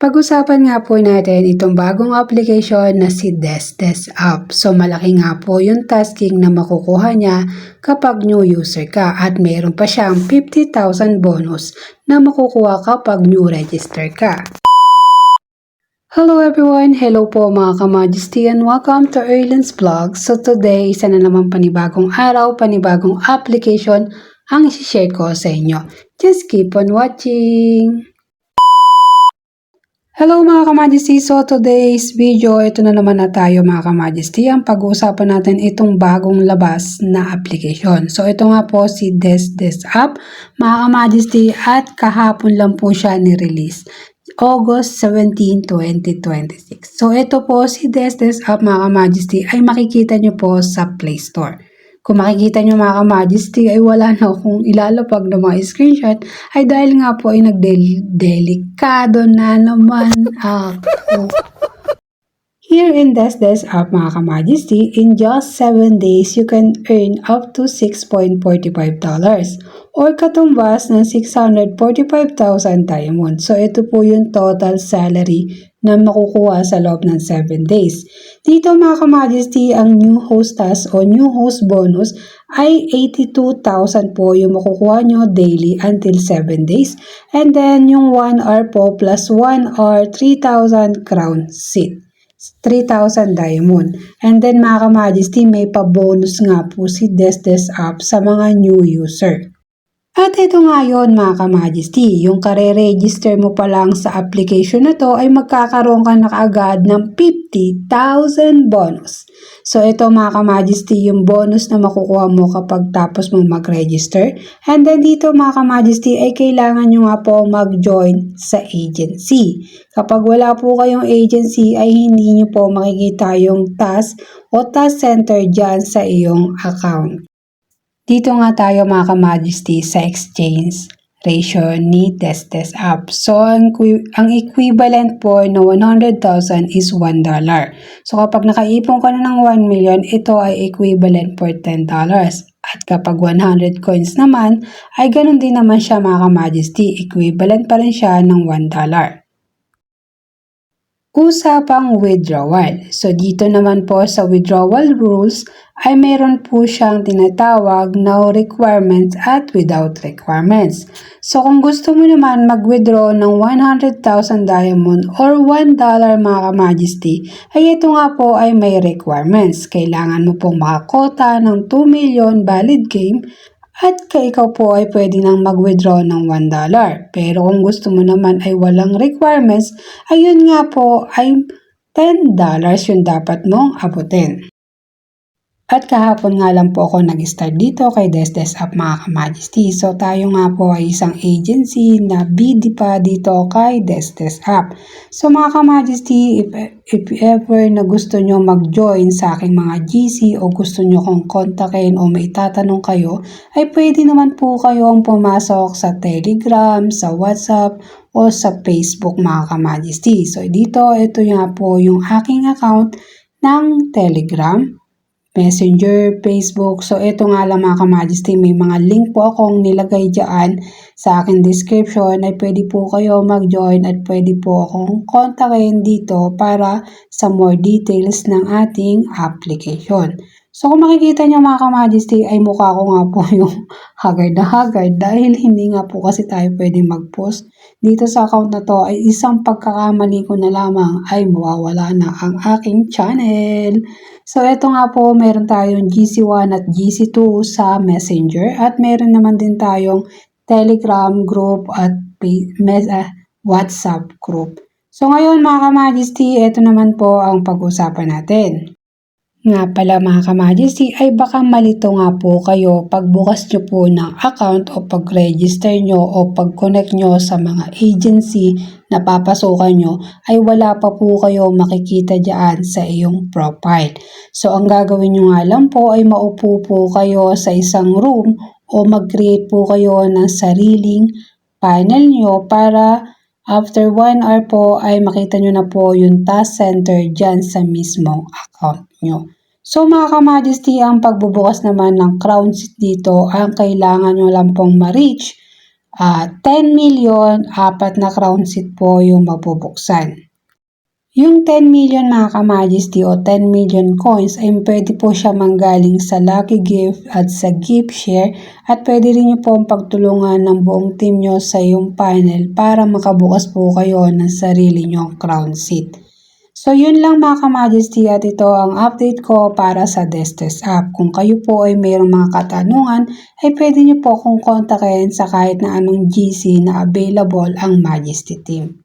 Pag-usapan nga po natin itong bagong application na si Desdes App. So malaki nga po yung tasking na makukuha niya kapag new user ka at meron pa siyang 50,000 bonus na makukuha kapag new register ka. Hello everyone! Hello po mga ka-Majesty and welcome to Erlin's Vlog. So today, isa na naman panibagong araw, panibagong application ang isi-share ko sa inyo. Just keep on watching! Hello mga ka-Majesty! So today's video, ito na naman na tayo mga ka-Majesty. Ang pag-uusapan natin itong bagong labas na application. So ito nga po si Desdes App mga ka-Majesty at kahapon lang po siya ni-release. August 17, 2026. So ito po si Desdes App mga ka-Majesty ay makikita nyo po sa Play Store. Kung makikita nyo mga ka-Majesty ay wala na akong ilalapag na mga screenshot ay dahil nga po ay nagdelikado na naman ako. Here in Desdes App mga ka-Majesty, in just 7 days you can earn up to $6.45 or katumbas ng 645,000 diamonds. So ito po yung total salary na makukuha sa loob ng 7 days. Dito mga ka-Majesty, ang new host task o new host bonus ay 82,000 po yung makukuha nyo daily until 7 days. And then yung 1 hour po plus 1 hour, 3,000 crown seat. 3,000 diamond. And then mga ka-Majesty, may pa-bonus nga po si Desdes App sa mga new user. At ito nga yun mga ka-Majesty, yung kare-register mo pa lang sa application na to ay magkakaroon ka na kaagad ng 50,000 bonus. So ito mga ka-Majesty, yung bonus na makukuha mo kapag tapos mo mag-register. And then dito mga ka-Majesty ay kailangan nyo nga po mag-join sa agency. Kapag wala po kayong agency ay hindi nyo po makikita yung task o task center dyan sa iyong account. Dito nga tayo mga ka-Majesty sa exchange ratio ni Desdes App. So, ang equivalent po na 100,000 is $1. So, kapag nakaipon ka na ng 1 million, ito ay equivalent for $10. At kapag 100 coins naman, ay ganun din naman siya mga ka-Majesty. Equivalent pa rin siya ng $1. Usapang withdrawal. So dito naman po sa withdrawal rules ay meron po siyang tinatawag no requirements at without requirements. So kung gusto mo naman mag-withdraw ng 100,000 diamond or $1 mga ka-Majesty, ay ito nga po ay may requirements. Kailangan mo pong makakota ng 2 million valid game at ikaw po ay pwede nang mag-withdraw ng $1. Pero kung gusto mo naman ay walang requirements, ayun nga po ay $10 yung dapat mong abutin. At kahapon nga lang po ako nag-start dito kay Desdes App mga ka-Majesty. So tayo nga po ay isang agency na BD pa dito kay Desdes App. So mga ka-Majesty, if ever na gusto nyo mag-join sa aking mga GC o gusto nyo kong kontakin o may tatanong kayo, ay pwede naman po kayong pumasok sa Telegram, sa WhatsApp o sa Facebook mga ka-Majesty. So dito, ito nga po yung aking account ng Telegram, Messenger, Facebook. So, ito nga lang mga ka-Majesty, may mga link po akong nilagay dyan sa aking description ay pwede po kayo mag-join at pwede po akong kontakin dito para sa more details ng ating application. So, kung makikita nyo mga ka-Majesty ay mukha ko nga po yung haggard na haggard dahil hindi nga po kasi tayo pwede mag-post. Dito sa account na to ay isang pagkakamali ko na lamang ay mawawala na ang aking channel. So, ito nga po, meron tayong GC1 at GC2 sa Messenger at meron naman din tayong Telegram group at WhatsApp group. So, ngayon mga ka-Majesty, ito naman po ang pag-usapan natin. Nga pala mga ka-Majesty ay baka malito nga po kayo pagbukas nyo po ng account o pag-register nyo o pag-connect nyo sa mga agency na papasukan nyo ay wala pa po kayo makikita dyan sa iyong profile. So ang gagawin nyo nga lang po ay maupo po kayo sa isang room o mag-create po kayo ng sariling panel nyo para after 1 hour po ay makita nyo na po yung task center dyan sa mismong account nyo. So mga ka-Majesty, ang pagbubukas naman ng crown seat dito, ang kailangan nyo lang pong ma-reach 10 million, 4 na crown seat po yung mabubuksan. Yung 10 million mga ka-Majesty o 10 million coins ay pwede po siya manggaling sa lucky gift at sa gift share at pwede rin nyo po pagtulungan ng buong team nyo sa yung panel para makabukas po kayo ng sarili nyong crown seat. So yun lang mga ka-Majesty at ito ang update ko para sa Desdes app. Kung kayo po ay mayroong mga katanungan ay pwede nyo po akong kontakin sa kahit na anong GC na available ang Majesty team.